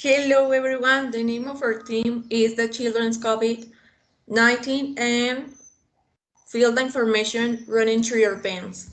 Hello everyone, the name of our team is the Children's COVID-19 and feel the information running through your pens.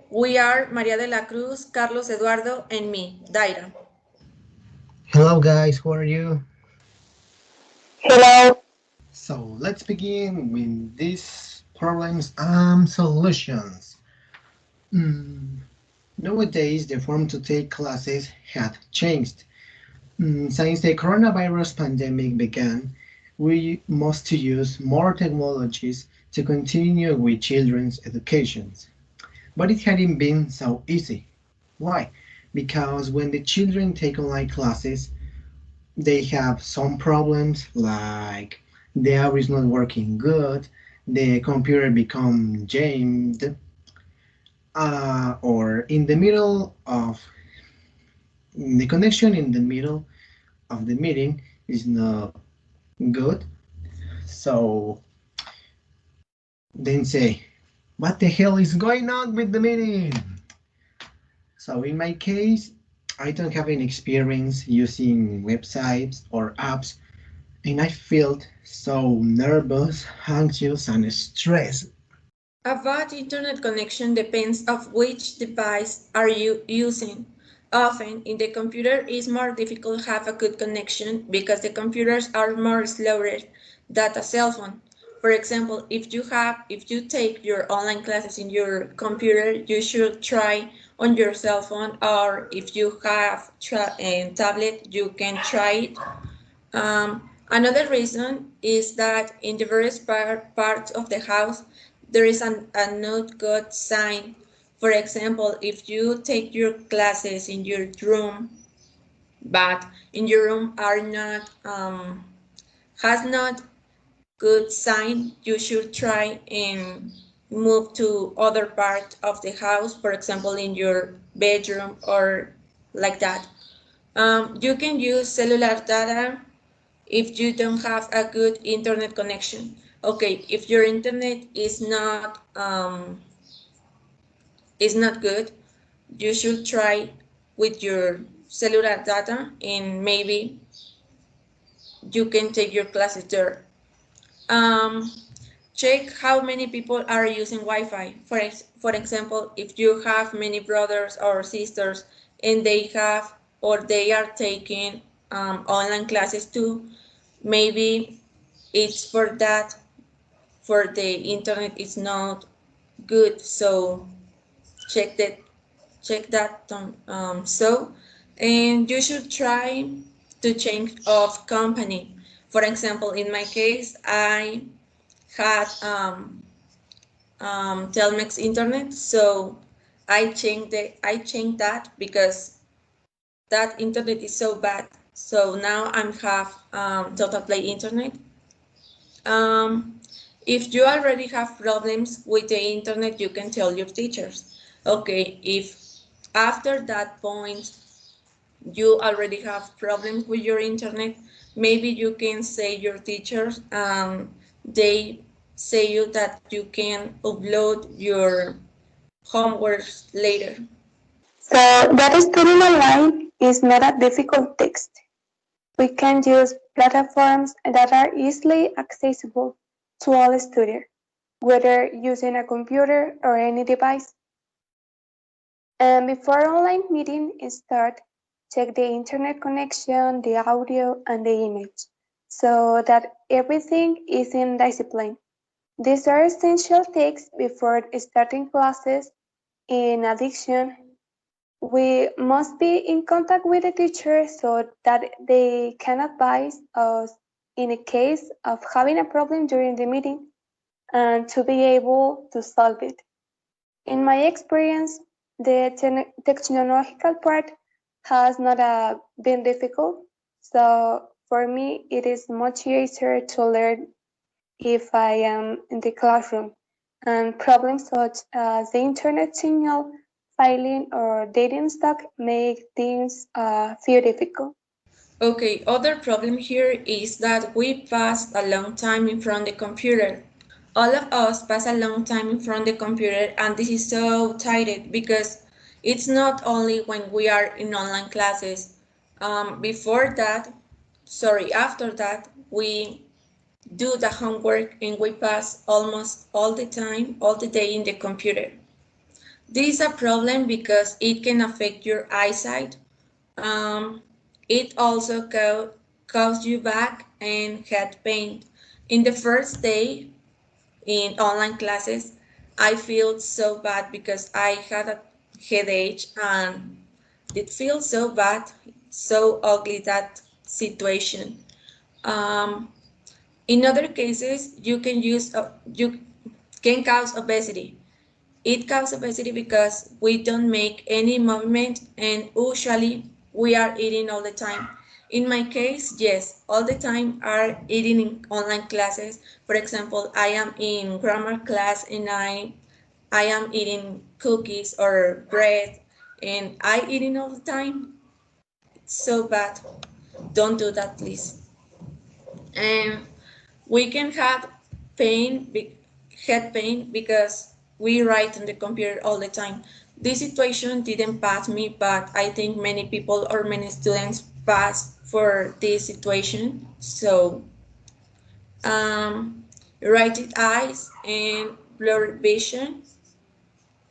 We are Maria de la Cruz, Carlos Eduardo, and me, Daira. Hello guys, how are you? Hello. So let's begin with these problems solutions. Mm, Nowadays, the form to take classes had changed. Since the coronavirus pandemic began, we must use more technologies to continue with children's educations. But it hadn't been so easy. Why? Because when the children take online classes, they have some problems like the app is not working good, the computer become jammed, or in the middle of the connection in the middle of the meeting is not good. So then say, what the hell is going on with the meeting? So in my case, I don't have any experience using websites or apps, and I felt so nervous, anxious, and stressed. A bad internet connection depends of which device are you using. Often, in the computer, it's more difficult to have a good connection because the computers are more slower than a cell phone. For example, if you take your online classes in your computer, you should try on your cell phone, or if you have a tablet, you can try it. Another reason is that in the various parts of the house, there is a not good sign. For example, if you take your classes in your room, but in your room are not has not good sign, you should try and move to other part of the house, for example, in your bedroom or like that. You can use cellular data if you don't have a good internet connection. Okay, if your internet is not good, you should try with your cellular data and maybe you can take your classes there. Um, Check how many people are using Wi-Fi. For example, if you have many brothers or sisters and they are taking online classes too, maybe it's for that for the internet is not good, so check that so and you should try to change of company. For example, in my case, I had Telmex internet, so I changed that because that internet is so bad, so now I have total play internet. Um, if you already have problems with the internet, you can tell your teachers. Okay, if after that point you already have problems with your internet, maybe you can say your teachers, they say you that you can upload your homework later. So that studying online is not a difficult text. We can use platforms that are easily accessible to all students, whether using a computer or any device. And before online meeting start, check the internet connection, the audio, and the image, so that everything is in discipline. These are essential things before starting classes. In addition, we must be in contact with the teacher so that they can advise us in a case of having a problem during the meeting and to be able to solve it. In my experience, the technological part has not been difficult, so for me it is much easier to learn if I am in the classroom, and problems such as the internet signal failing or data stock make things feel difficult. Okay, other problem here is that we pass a long time in front of the computer. All of us pass a long time in front of the computer, and this is so tired because it's not only when we are in online classes. After that, we do the homework and we pass almost all the time, all the day in the computer. This is a problem because it can affect your eyesight. It also cause you back and head pain. In the first day in online classes, I feel so bad because I had a headache and it feels so bad, so ugly that situation. Um, in other cases, you can cause obesity. It causes obesity because we don't make any movement and usually we are eating all the time. In my case, yes, all the time are eating in online classes. For example, I am in grammar class and I am eating cookies or bread and I eating all the time. It's so bad. Don't do that, please. And we can have head pain because we write on the computer all the time. This situation didn't pass me, but I think many people or many students pass for this situation. So, um, righted eyes and blurred vision,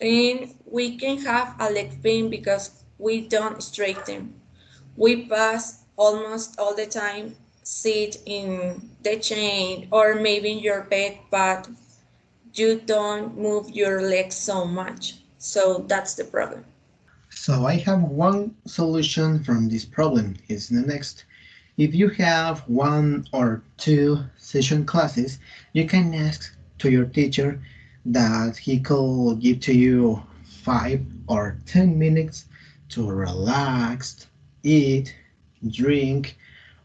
and we can have a leg pain because we don't straighten. We pass almost all the time sit in the chain or maybe in your bed, but you don't move your legs so much. So that's the problem. So I have one solution from this problem. Is the next. If you have one or two session classes, you can ask to your teacher that he could give to you 5 or 10 minutes to relax, eat, drink,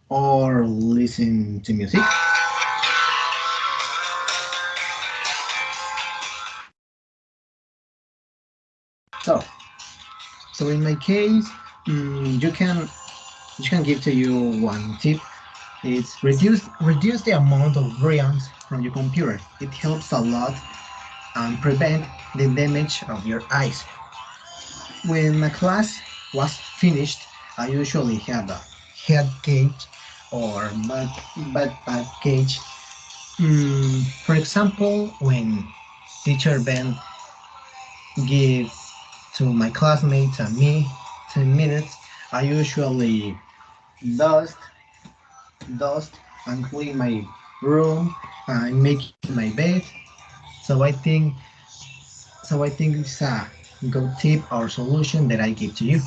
or listen to music. So, so in my case, you can give to you one tip. It's reduce the amount of brightness from your computer. It helps a lot and prevent the damage of your eyes. When a class was finished, I usually have a head cage or backpack cage. For example, when teacher Ben gives to my classmates and me 10 minutes, I usually dust, dust and clean my room and make my bed. So I think it's a good tip or solution that I give to you.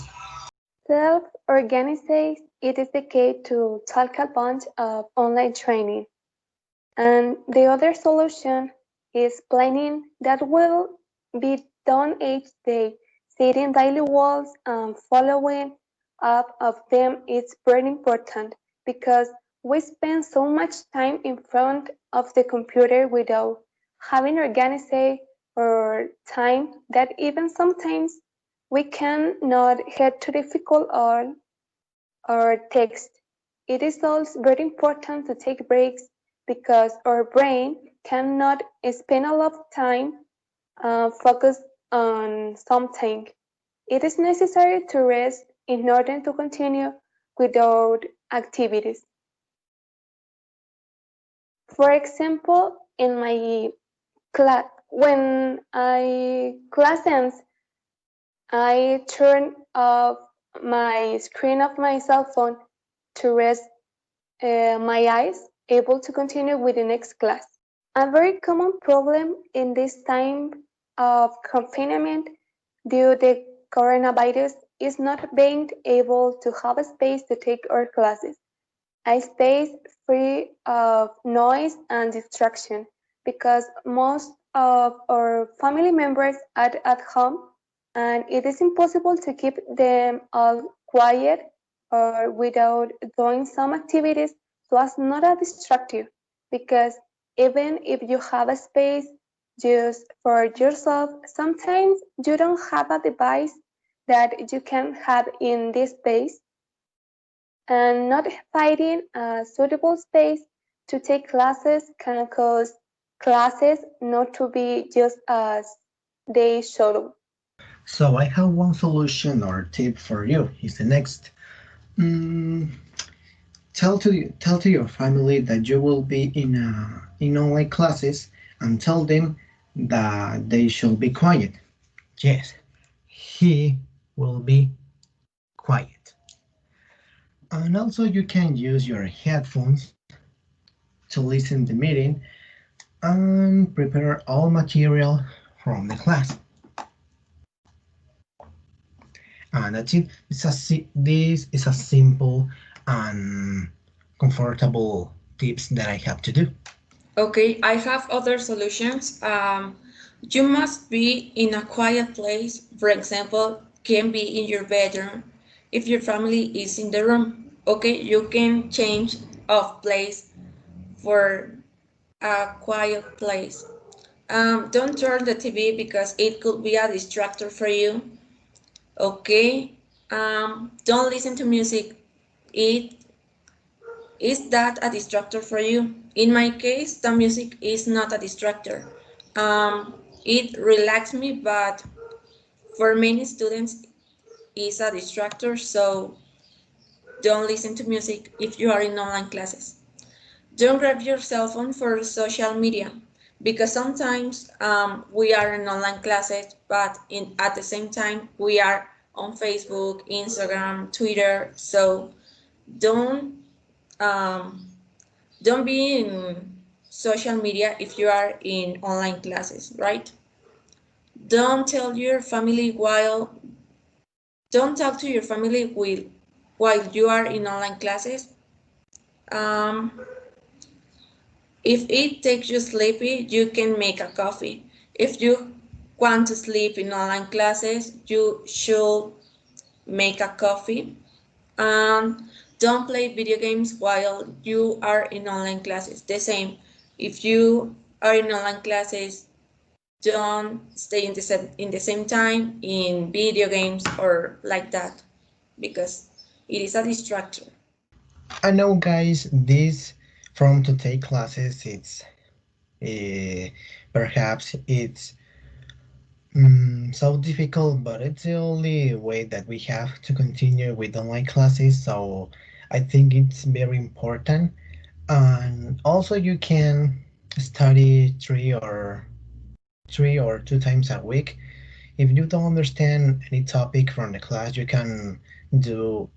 Self-organization, it is the key to talk a bunch of online training. And the other solution is planning that will be done each day. Setting daily goals and following up of them is very important because we spend so much time in front of the computer without having organized or time that even sometimes we can not get too difficult or text. It is also very important to take breaks because our brain cannot spend a lot of time focused on something. It is necessary to rest in order to continue without activities. For example, in my class, when I class ends, I turn off my screen of my cell phone to rest my eyes, able to continue with the next class. A very common problem in this time of confinement due to the coronavirus is not being able to have a space to take our classes, a space free of noise and distraction, because most of our family members are at home and it is impossible to keep them all quiet or without doing some activities so as not to distract you. Because even if you have a space just for yourself, sometimes you don't have a device that you can have in this space, and not finding a suitable space to take classes can cause classes not to be just as they should. So I have one solution or tip for you. Is the next. Mm, tell to your family that you will be in online classes and tell them that they should be quiet. Yes, he will be quiet. And also you can use your headphones to listen the meeting and prepare all material from the class. And that's it. This is a simple and comfortable tips that I have to do. Okay, I have other solutions. You must be in a quiet place. For example, can be in your bedroom. If your family is in the room, okay, you can change of place for a quiet place. Don't turn the TV because it could be a distractor for you. Okay. Don't listen to music. It is that a distractor for you? In my case, the music is not a distractor. It relaxes me, but for many students, it's a distractor. So don't listen to music if you are in online classes. Don't grab your cell phone for social media because sometimes we are in online classes, but at the same time we are on Facebook, Instagram, Twitter. So don't um, don't be in social media if you are in online classes, right? Don't tell your family while don't talk to your family while you are in online classes. Um, if it takes you sleepy, you can make a coffee. If you want to sleep in online classes, you should make a coffee. And don't play video games while you are in online classes. The same. If you are in online classes, don't stay in the same time in video games or like that because it is a distractor. I know, guys, this from to take classes, it's perhaps it's so difficult, but it's the only way that we have to continue with online classes. So I think it's very important. And also, you can study three or two times a week. If you don't understand any topic from the class, do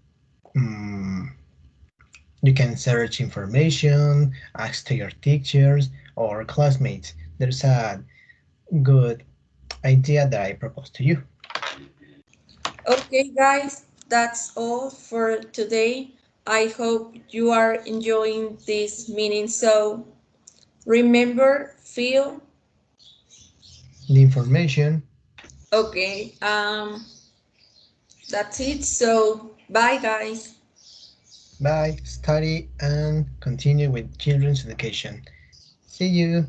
um, you can search information, ask to your teachers or classmates. There's a good idea that I propose to you. Okay, guys, that's all for today. I hope you are enjoying this meeting. So remember, feel The information. okay. That's it. So bye, guys. Bye. Study and continue with children's education. See you.